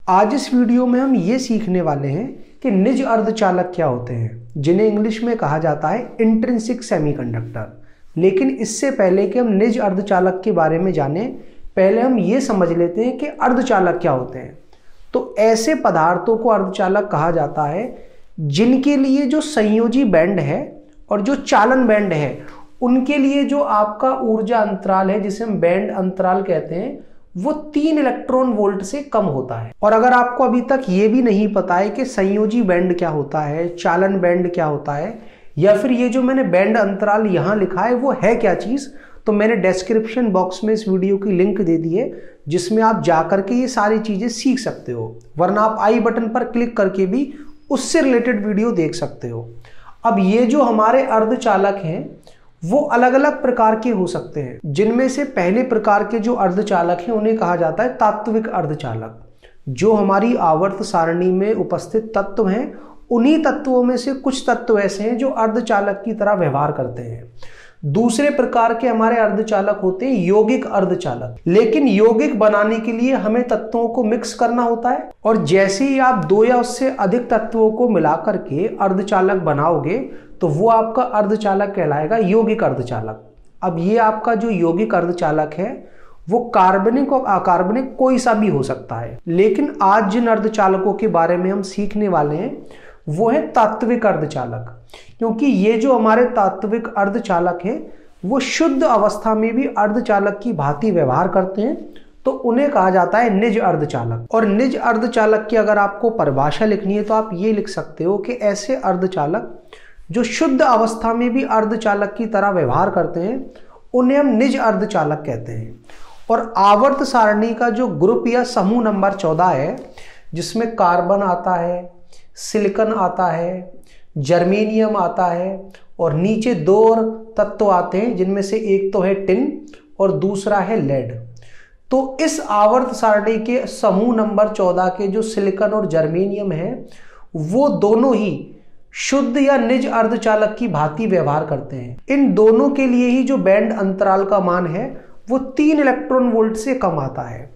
आज इस वीडियो में हम ये सीखने वाले हैं कि निज अर्धचालक क्या होते हैं, जिन्हें इंग्लिश में कहा जाता है इंट्रिंसिक सेमीकंडक्टर। लेकिन इससे पहले कि हम निज अर्धचालक के बारे में जानें, पहले हम ये समझ लेते हैं कि अर्धचालक क्या होते हैं। तो ऐसे पदार्थों को अर्धचालक कहा जाता है जिनके लिए जो संयोजी बैंड है और जो चालन बैंड है, उनके लिए जो आपका ऊर्जा अंतराल है, जिसे हम बैंड अंतराल कहते हैं, वो 3 इलेक्ट्रॉन वोल्ट से कम होता है। और अगर आपको अभी तक ये भी नहीं पता है कि संयोजी बैंड क्या होता है, चालन बैंड क्या होता है, या फिर ये जो मैंने बैंड अंतराल यहाँ लिखा है वो है क्या चीज़, तो मैंने डिस्क्रिप्शन बॉक्स में इस वीडियो की लिंक दे दी है, जिसमें आप जाकर के ये सारी चीज़ें सीख सकते हो। वरना आप आई बटन पर क्लिक करके भी उससे रिलेटेड वीडियो देख सकते हो। अब ये जो हमारे अर्धचालक हैं वो अलग अलग प्रकार के हो सकते हैं, जिनमें से पहले प्रकार के जो अर्धचालक हैं उन्हें कहा जाता है तात्विक अर्धचालक। जो हमारी आवर्त सारणी में उपस्थित तत्व हैं, उन्हीं तत्वों में से कुछ तत्व ऐसे हैं जो अर्धचालक की तरह व्यवहार करते हैं। दूसरे प्रकार के हमारे अर्धचालक होते हैं यौगिक अर्धचालक। लेकिन यौगिक बनाने के लिए हमें तत्वों को मिक्स करना होता है, और जैसे ही आप 2 या उससे अधिक तत्वों को मिलाकर के अर्धचालक बनाओगे तो वो आपका अर्धचालक कहलाएगा यौगिक अर्धचालक। अब ये आपका जो यौगिक अर्धचालक है वो कार्बनिक और अकार्बनिक कोई सा भी हो सकता है। लेकिन आज जिन अर्धचालकों के बारे में हम सीखने वाले हैं वो है तात्विक अर्धचालक, क्योंकि ये जो हमारे तात्विक अर्धचालक हैं वो शुद्ध अवस्था में भी अर्धचालक की भांति व्यवहार करते हैं, तो उन्हें कहा जाता है निज अर्धचालक। और निज अर्धचालक की अगर आपको परिभाषा लिखनी है तो आप ये लिख सकते हो कि ऐसे अर्धचालक जो शुद्ध अवस्था में भी अर्धचालक की तरह व्यवहार करते हैं उन्हें हम निज अर्धचालक कहते हैं। और आवर्त सारणी का जो ग्रुप या समूह नंबर 14 है, जिसमें कार्बन आता है, सिलिकॉन आता है, जर्मेनियम आता है, और नीचे 2 और तत्व आते हैं, जिनमें से एक तो है टिन और दूसरा है लेड। तो इस आवर्त सारणी के समूह नंबर 14 के जो सिलिकॉन और जर्मेनियम है वो दोनों ही शुद्ध या निज अर्धचालक की भांति व्यवहार करते हैं। इन दोनों के लिए ही जो बैंड अंतराल का मान है वो 3 इलेक्ट्रॉन वोल्ट से कम आता है।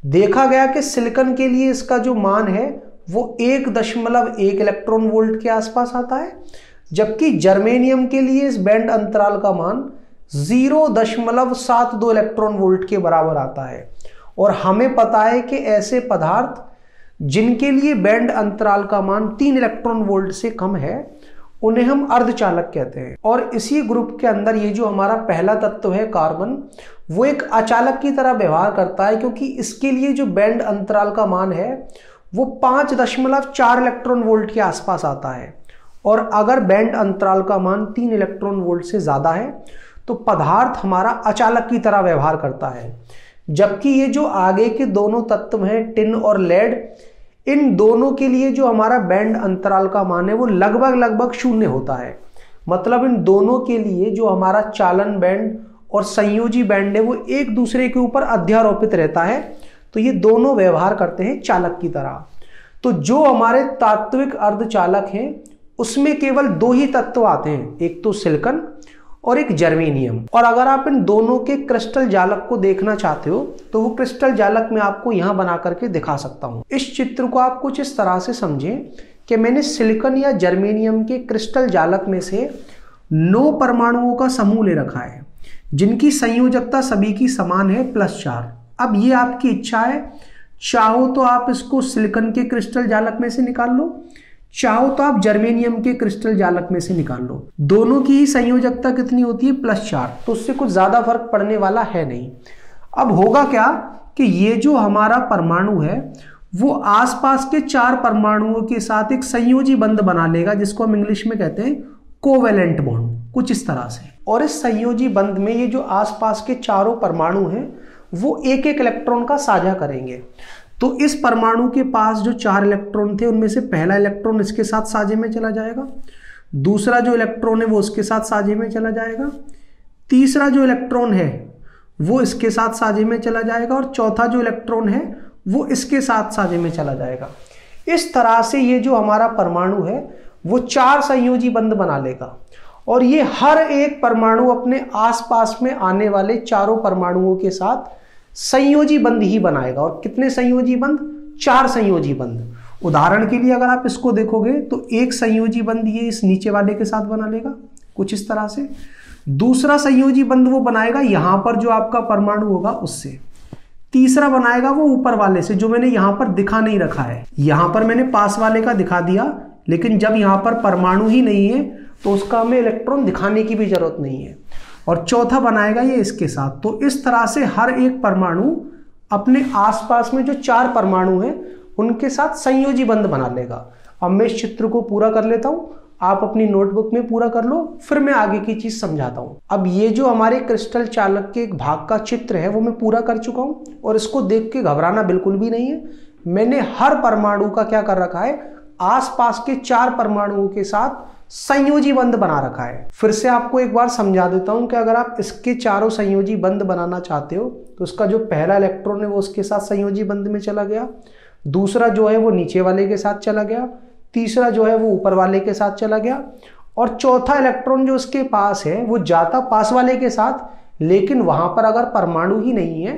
देखा गया कि सिलिकॉन के लिए इसका जो मान है वो 1.1 इलेक्ट्रॉन वोल्ट के आसपास आता है, जबकि जर्मेनियम के लिए इस बैंड अंतराल का मान 0.72 इलेक्ट्रॉन वोल्ट के बराबर आता है। और हमें पता है कि ऐसे पदार्थ जिनके लिए बैंड अंतराल का मान 3 इलेक्ट्रॉन वोल्ट से कम है उन्हें हम अर्धचालक कहते हैं। और इसी ग्रुप के अंदर ये जो हमारा पहला तत्व है कार्बन, वो एक अचालक की तरह व्यवहार करता है, क्योंकि इसके लिए जो बैंड अंतराल का मान है वो 5.4 इलेक्ट्रॉन वोल्ट के आसपास आता है। और अगर बैंड अंतराल का मान 3 इलेक्ट्रॉन वोल्ट से ज़्यादा है तो पदार्थ हमारा अचालक की तरह व्यवहार करता है। जबकि ये जो आगे के दोनों तत्व हैं टिन और लेड, इन दोनों के लिए जो हमारा बैंड अंतराल का मान है वो लगभग 0 होता है। मतलब इन दोनों के लिए जो हमारा चालन बैंड और संयोजी बैंड है वो एक दूसरे के ऊपर अध्यारोपित रहता है, तो ये दोनों व्यवहार करते हैं चालक की तरह। तो जो हमारे तात्विक अर्धचालक हैं उसमें केवल 2 ही तत्व आते हैं, एक तो सिलिकॉन और एक जर्मेनियम। और अगर आप इन दोनों के क्रिस्टल जालक को देखना चाहते हो तो वो क्रिस्टल जालक मैं आपको यहाँ बना करके दिखा सकता हूँ। इस चित्र को आप कुछ इस तरह से समझें कि मैंने सिलिकॉन या जर्मेनियम के क्रिस्टल जालक में से 9 परमाणुओं का समूह ले रखा है, जिनकी संयोजकता सभी की समान है +4। अब ये आपकी इच्छा है, चाहो तो आप इसको सिलिकॉन के क्रिस्टल जालक में से निकाल लो, चाहो तो आप जर्मेनियम के क्रिस्टल जालक में से निकाल लो। दोनों की ही संयोजकता कितनी होती है +4, तो उससे कुछ ज्यादा फर्क पड़ने वाला है नहीं। अब होगा क्या कि ये जो हमारा परमाणु है वो आसपास के 4 परमाणुओं के साथ एक संयोजी बंध बना लेगा, जिसको हम इंग्लिश में कहते हैं कोवेलेंट बॉन्ड, कुछ इस तरह से। और इस संयोजी बंध में ये जो आसपास के चारों परमाणु हैं वो एक इलेक्ट्रॉन का साझा करेंगे। तो इस परमाणु के पास जो 4 इलेक्ट्रॉन थे उनमें से पहला इलेक्ट्रॉन इसके साथ साझे में चला जाएगा, दूसरा जो इलेक्ट्रॉन है वो उसके साथ साझे में चला जाएगा, तीसरा जो इलेक्ट्रॉन है वो इसके साथ साझे में चला जाएगा, और चौथा जो इलेक्ट्रॉन है वो इसके साथ साझे में चला जाएगा। इस तरह से ये जो हमारा परमाणु है वो 4 संयोजी बंध बना लेगा, और ये हर एक परमाणु अपने आसपास में आने वाले चारों परमाणुओं के साथ संयोजी बंध ही बनाएगा। और कितने संयोजी बंध? 4 संयोजी बंध। उदाहरण के लिए अगर आप इसको देखोगे तो एक संयोजी बंध ये इस नीचे वाले के साथ बना लेगा कुछ इस तरह से, दूसरा संयोजी बंध वो बनाएगा यहां पर जो आपका परमाणु होगा उससे, तीसरा बनाएगा वो ऊपर वाले से जो मैंने यहां पर दिखा नहीं रखा है। यहां पर मैंने पास वाले का दिखा दिया, लेकिन जब यहां पर परमाणु ही नहीं है तो उसका हमें इलेक्ट्रॉन दिखाने की भी जरूरत नहीं है। और चौथा बनाएगा ये इसके साथ। तो इस तरह से हर एक परमाणु अपने आसपास में जो 4 परमाणु हैं उनके साथ संयोजी बंध बना लेगा। अब मैं इस चित्र को पूरा कर लेता हूं, आप अपनी नोटबुक में पूरा कर लो, फिर मैं आगे की चीज समझाता हूं। अब ये जो हमारे क्रिस्टल चालक के एक भाग का चित्र है वो मैं पूरा कर चुका हूं, और इसको देख के घबराना बिल्कुल भी नहीं है। मैंने हर परमाणु का क्या कर रखा है, आसपास के 4 परमाणुओं के साथ संयोजी बंध बना रखा है। फिर से आपको एक बार समझा देता हूं कि अगर आप इसके चारों संयोजी बंध बनाना चाहते हो तो उसका जो पहला इलेक्ट्रॉन है वो उसके साथ संयोजी बंध में चला गया, दूसरा जो है वो नीचे वाले के साथ चला गया, तीसरा जो है वो ऊपर वाले के साथ चला गया, और चौथा इलेक्ट्रॉन जो उसके पास है वो जाता पास वाले के साथ, लेकिन वहां पर अगर परमाणु ही नहीं है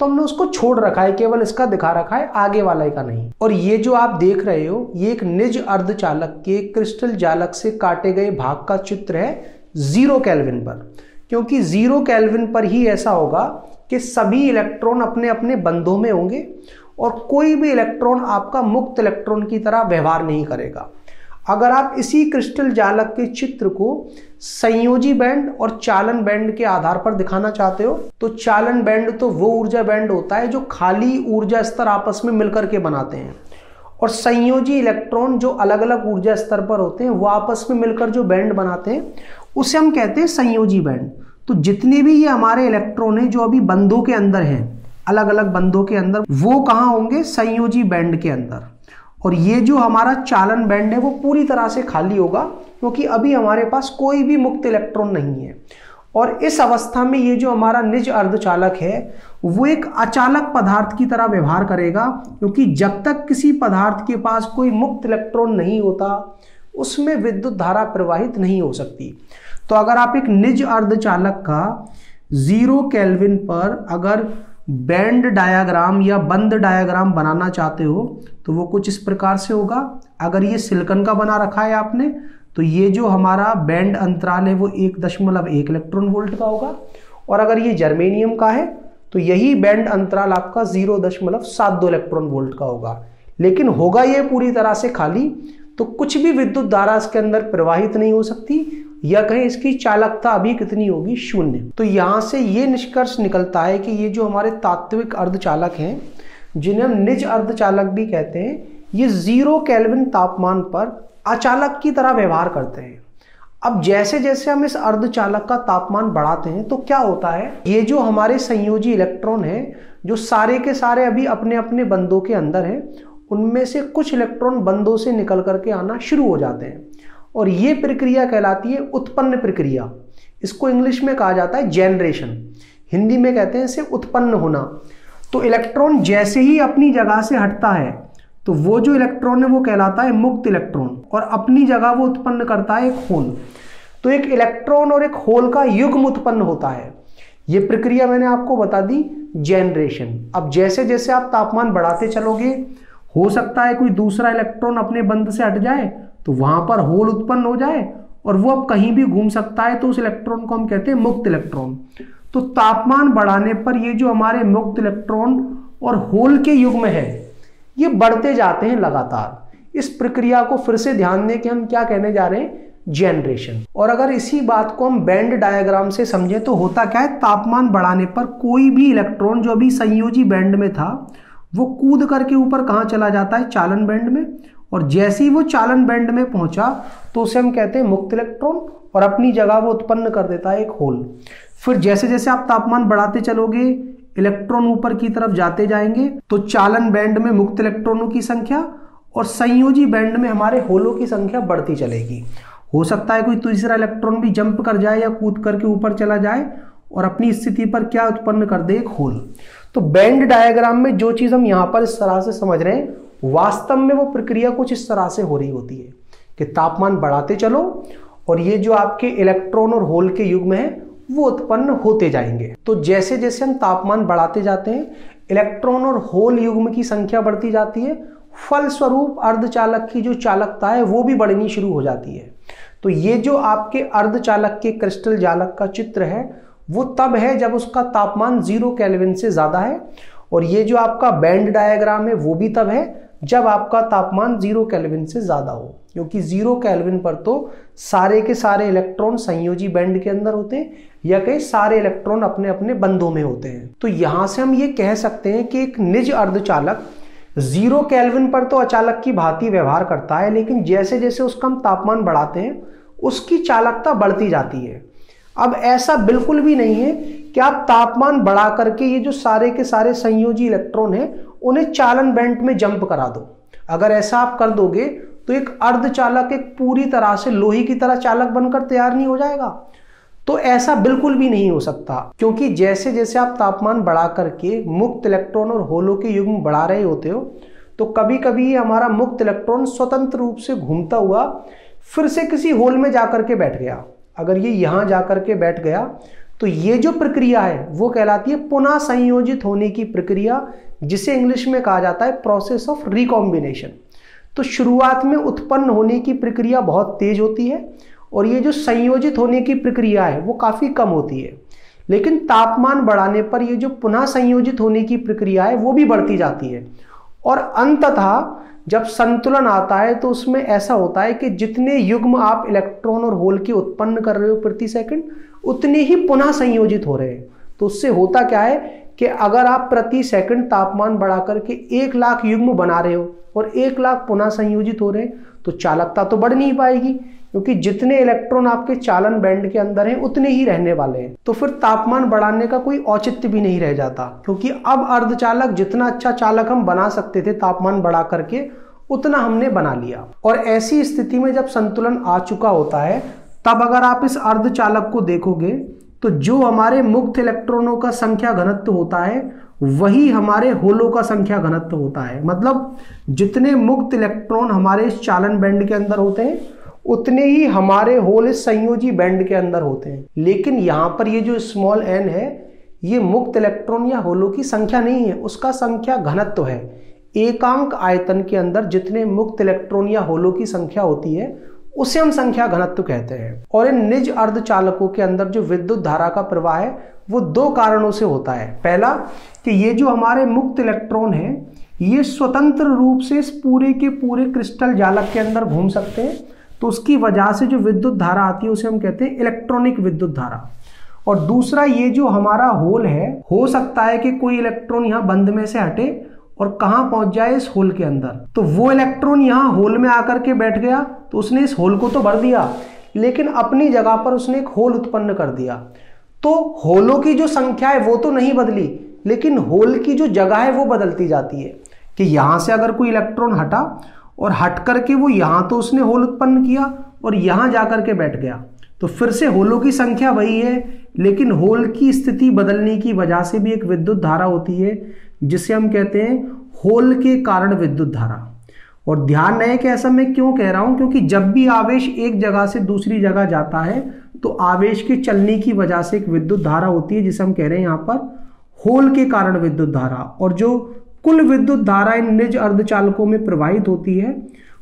तो हमने उसको छोड़ रखा है, केवल इसका दिखा रखा है, आगे वाले का नहीं। और ये जो आप देख रहे हो ये एक निज अर्धचालक के क्रिस्टल जालक से काटे गए भाग का चित्र है 0 केल्विन पर, क्योंकि 0 केल्विन पर ही ऐसा होगा कि सभी इलेक्ट्रॉन अपने अपने बंधों में होंगे और कोई भी इलेक्ट्रॉन आपका मुक्त इलेक्ट्रॉन की तरह व्यवहार नहीं करेगा। अगर आप इसी क्रिस्टल जालक के चित्र को संयोजी बैंड और चालन बैंड के आधार पर दिखाना चाहते हो तो चालन बैंड तो वो ऊर्जा बैंड होता है जो खाली ऊर्जा स्तर आपस में मिलकर के बनाते हैं, और संयोजी इलेक्ट्रॉन जो अलग अलग ऊर्जा स्तर पर होते हैं वो आपस में मिलकर जो बैंड बनाते हैं उसे हम कहते हैं संयोजी बैंड। तो जितने भी ये हमारे इलेक्ट्रॉन हैं जो अभी बंधों के अंदर हैं, अलग अलग बंधों के अंदर, वो कहाँ होंगे, संयोजी बैंड के अंदर। और ये जो हमारा चालन बैंड है वो पूरी तरह से खाली होगा, क्योंकि अभी हमारे पास कोई भी मुक्त इलेक्ट्रॉन नहीं है। और इस अवस्था में ये जो हमारा निज अर्धचालक है वो एक अचालक पदार्थ की तरह व्यवहार करेगा, क्योंकि जब तक किसी पदार्थ के पास कोई मुक्त इलेक्ट्रॉन नहीं होता उसमें विद्युत धारा प्रवाहित नहीं हो सकती। तो अगर आप एक निज अर्धचालक का 0 केल्विन पर अगर बैंड डायग्राम या बंद डायग्राम बनाना चाहते हो तो वो कुछ इस प्रकार से होगा। अगर ये सिलिकॉन का बना रखा है आपने तो ये जो हमारा बैंड अंतराल है वो 1.1 इलेक्ट्रॉन वोल्ट का होगा, और अगर ये जर्मेनियम का है तो यही बैंड अंतराल आपका 0.72 इलेक्ट्रॉन वोल्ट का होगा। लेकिन होगा ये पूरी तरह से खाली, तो कुछ भी विद्युत धारा इसके अंदर प्रवाहित नहीं हो सकती, या कहें इसकी चालकता अभी कितनी होगी, 0। तो यहां से ये निष्कर्ष निकलता है कि ये जो हमारे तात्विक अर्धचालक हैं जिन्हें हम निज अर्धचालक भी कहते हैं, ये 0 केल्विन तापमान पर अचालक की तरह व्यवहार करते हैं। अब जैसे जैसे हम इस अर्धचालक का तापमान बढ़ाते हैं तो क्या होता है, ये जो हमारे संयोजी इलेक्ट्रॉन हैं जो सारे के सारे अभी अपने अपने बंधों के अंदर हैं, उनमें से कुछ इलेक्ट्रॉन बंधों से निकल करके आना शुरू हो जाते हैं, और ये प्रक्रिया कहलाती है उत्पन्न प्रक्रिया। इसको इंग्लिश में कहा जाता है जनरेशन, हिंदी में कहते हैं इसे उत्पन्न होना। तो इलेक्ट्रॉन जैसे ही अपनी जगह से हटता है तो वो जो इलेक्ट्रॉन है वो कहलाता है मुक्त इलेक्ट्रॉन, और अपनी जगह वो उत्पन्न करता है एक होल। तो एक इलेक्ट्रॉन और एक होल का युग्म उत्पन्न होता है। ये प्रक्रिया मैंने आपको बता दी, जनरेशन। अब जैसे जैसे आप तापमान बढ़ाते चलोगे, हो सकता है कोई दूसरा इलेक्ट्रॉन अपने बंध से हट जाए तो वहां पर होल उत्पन्न हो जाए और वो अब कहीं भी घूम सकता है, तो उस इलेक्ट्रॉन को हम कहते हैं मुक्त इलेक्ट्रॉन। तो तापमान बढ़ाने पर ये जो हमारे मुक्त इलेक्ट्रॉन और होल के युग्म है ये बढ़ते जाते हैं लगातार। इस प्रक्रिया को फिर से ध्यान दें कि हम क्या कहने जा रहे हैं, जनरेशन। और अगर इसी बात को हम बैंड डायग्राम से समझें तो होता क्या है, तापमान बढ़ाने पर कोई भी इलेक्ट्रॉन जो अभी संयोजी बैंड में था वो कूद करके ऊपर कहाँ चला जाता है, चालन बैंड में, और जैसे ही वो चालन बैंड में पहुंचा तो उसे हम कहते हैं मुक्त इलेक्ट्रॉन, और अपनी जगह वो उत्पन्न कर देता है एक होल। फिर जैसे जैसे आप तापमान बढ़ाते चलोगे, इलेक्ट्रॉन ऊपर की तरफ जाते जाएंगे, तो चालन बैंड में मुक्त इलेक्ट्रॉनों की संख्या और संयोजी बैंड में हमारे होलों की संख्या बढ़ती चलेगी। हो सकता है कोई तीसरा इलेक्ट्रॉन भी जंप कर जाए या कूद करके ऊपर चला जाए और अपनी स्थिति पर क्या उत्पन्न कर दे, एक होल। तो बैंड डायग्राम में जो चीज हम यहाँ पर इस तरह से समझ रहे हैं, वास्तव में वो प्रक्रिया कुछ इस तरह से हो रही होती है कि तापमान बढ़ाते चलो और ये जो आपके इलेक्ट्रॉन और होल के युग्म है वो उत्पन्न होते जाएंगे। तो जैसे जैसे हम तापमान बढ़ाते जाते हैं, इलेक्ट्रॉन और होल युग्म की संख्या बढ़ती जाती है, फलस्वरूप अर्धचालक की जो चालकता है वो भी बढ़नी शुरू हो जाती है। तो ये जो आपके अर्धचालक के क्रिस्टल जालक का चित्र है वो तब है जब उसका तापमान 0 केल्विन से ज्यादा है, और ये जो आपका बैंड डायग्राम है वो भी तब है जब आपका तापमान 0 केल्विन से ज्यादा हो, क्योंकि 0 केल्विन पर तो सारे के सारे इलेक्ट्रॉन संयोजी बैंड के अंदर होते हैं या कई सारे इलेक्ट्रॉन अपने अपने बंधों में होते हैं। तो यहां से हम ये कह सकते हैं कि एक निज अर्धचालक 0 केल्विन पर तो अचालक की भांति व्यवहार करता है, लेकिन जैसे जैसे उसका हम तापमान बढ़ाते हैं उसकी चालकता बढ़ती जाती है। अब ऐसा बिल्कुल भी नहीं है कि आप तापमान बढ़ा करके ये जो सारे के सारे संयोजी इलेक्ट्रॉन हैं उन्हें चालन बैंड में जंप करा दो। अगर ऐसा आप कर दोगे तो एक अर्धचालक एक पूरी तरह से लोहे की तरह चालक बनकर तैयार नहीं हो जाएगा। तो ऐसा बिल्कुल भी नहीं हो सकता, क्योंकि जैसे जैसे आप तापमान बढ़ा करके मुक्त इलेक्ट्रॉन और होलों के युग्म बढ़ा रहे होते हो तो कभी कभी हमारा मुक्त इलेक्ट्रॉन स्वतंत्र रूप से घूमता हुआ फिर से किसी होल में जाकर के बैठ गया। अगर ये यहां जाकर के बैठ गया तो ये जो प्रक्रिया है वो कहलाती है पुनः संयोजित होने की प्रक्रिया, जिसे इंग्लिश में कहा जाता है प्रोसेस ऑफ रिकॉम्बिनेशन। तो शुरुआत में उत्पन्न होने की प्रक्रिया बहुत तेज होती है और ये जो संयोजित होने की प्रक्रिया है वो काफी कम होती है, लेकिन तापमान बढ़ाने पर ये जो पुनः संयोजित होने की प्रक्रिया है वो भी बढ़ती जाती है, और अंततः जब संतुलन आता है तो उसमें ऐसा होता है कि जितने युग्म आप इलेक्ट्रॉन और होल के उत्पन्न कर रहे हो प्रति सेकंड उतने ही पुनः संयोजित हो रहे हैं। तो उससे होता क्या है कि अगर आप प्रति सेकंड तापमान बढ़ा करके 1 लाख युग्म बना रहे हो और 1 लाख पुनः संयोजित हो रहे हैं तो चालकता तो बढ़ नहीं पाएगी, क्योंकि जितने इलेक्ट्रॉन आपके चालन बैंड के अंदर हैं उतने ही रहने वाले हैं। तो फिर तापमान बढ़ाने का कोई औचित्य भी नहीं रह जाता, क्योंकि अब अर्धचालक जितना अच्छा चालक हम बना सकते थे तापमान बढ़ा करके उतना हमने बना लिया। और ऐसी स्थिति में जब संतुलन आ चुका होता है तब अगर आप इस अर्धचालक को देखोगे तो जो हमारे मुक्त इलेक्ट्रॉनों का संख्या घनत्व होता है वही हमारे होलों का संख्या घनत्व होता है। मतलब जितने मुक्त इलेक्ट्रॉन हमारे इस चालन बैंड के अंदर होते हैं उतने ही हमारे होल इस संयोजी बैंड के अंदर होते हैं। लेकिन यहाँ पर ये जो स्मॉल n है ये मुक्त इलेक्ट्रॉन या होलों की संख्या नहीं है, उसका संख्या घनत्व है। एकांक आयतन के अंदर जितने मुक्त इलेक्ट्रॉन या होलों की संख्या होती है उसे हम संख्या घनत्व कहते हैं। और इन निज अर्धचालकों के अंदर जो विद्युत धारा का प्रवाह है वो 2 कारणों से होता है। पहला कि ये जो हमारे मुक्त इलेक्ट्रॉन है ये स्वतंत्र रूप से इस पूरे के पूरे क्रिस्टल जालक के अंदर घूम सकते हैं, तो उसकी वजह से जो विद्युत धारा आती है उसे हम कहते हैं इलेक्ट्रॉनिक विद्युत धारा। और दूसरा ये जो हमारा होल है हो सकता है कि कोई इलेक्ट्रॉन यहाँ बंध में से हटे और कहाँ पहुंच जाए इस होल के अंदर, तो वो इलेक्ट्रॉन यहाँ होल में आकर के बैठ गया तो उसने इस होल को तो भर दिया लेकिन अपनी जगह पर उसने एक होल उत्पन्न कर दिया। तो होलों की जो संख्या है वो तो नहीं बदली, लेकिन होल की जो जगह है वो बदलती जाती है कि यहाँ से अगर कोई इलेक्ट्रॉन हटा और हट करके वो यहाँ तो उसने होल उत्पन्न किया और यहाँ जाकर के बैठ गया, तो फिर से होलों की संख्या वही है लेकिन होल की स्थिति बदलने की वजह से भी एक विद्युत धारा होती है जिसे हम कहते हैं होल के कारण विद्युत धारा। और ध्यान रहे कि ऐसा मैं क्यों कह रहा हूं, क्योंकि जब भी आवेश एक जगह से दूसरी जगह जाता है तो आवेश के चलने की वजह से एक विद्युत धारा होती है जिसे हम कह रहे हैं यहाँ पर होल के कारण विद्युत धारा। और जो कुल विद्युत धारा इन निज अर्धचालकों में प्रवाहित होती है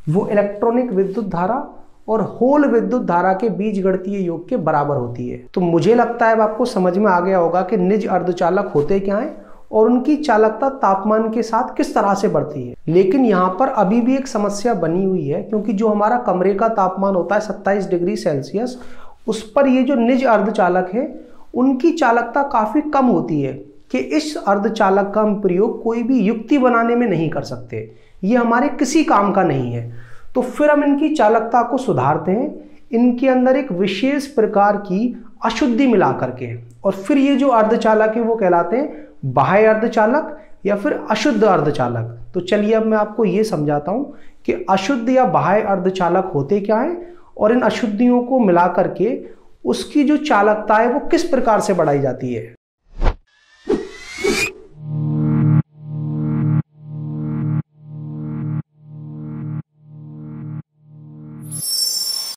वो इलेक्ट्रॉनिक विद्युत धारा और होल विद्युत धारा के बीजगणितीय योग के बराबर होती है। तो मुझे लगता है अब आपको समझ में आ गया होगा कि निज अर्धचालक होते क्या हैं और उनकी चालकता तापमान के साथ किस तरह से बढ़ती है। लेकिन यहाँ पर अभी भी एक समस्या बनी हुई है, क्योंकि जो हमारा कमरे का तापमान होता है 27 डिग्री सेल्सियस, उस पर ये जो निज अर्धचालक है उनकी चालकता काफी कम होती है कि इस अर्धचालक का हम प्रयोग कोई भी युक्ति बनाने में नहीं कर सकते, ये हमारे किसी काम का नहीं है। तो फिर हम इनकी चालकता को सुधारते हैं, इनके अंदर एक विशेष प्रकार की अशुद्धि मिला करके, और फिर ये जो अर्धचालक है वो कहलाते हैं बाह्य अर्धचालक या फिर अशुद्ध अर्धचालक। तो चलिए अब मैं आपको ये समझाता हूं कि अशुद्ध या बाह्य अर्धचालक होते क्या हैं और इन अशुद्धियों को मिला करके उसकी जो चालकता है वो किस प्रकार से बढ़ाई जाती है।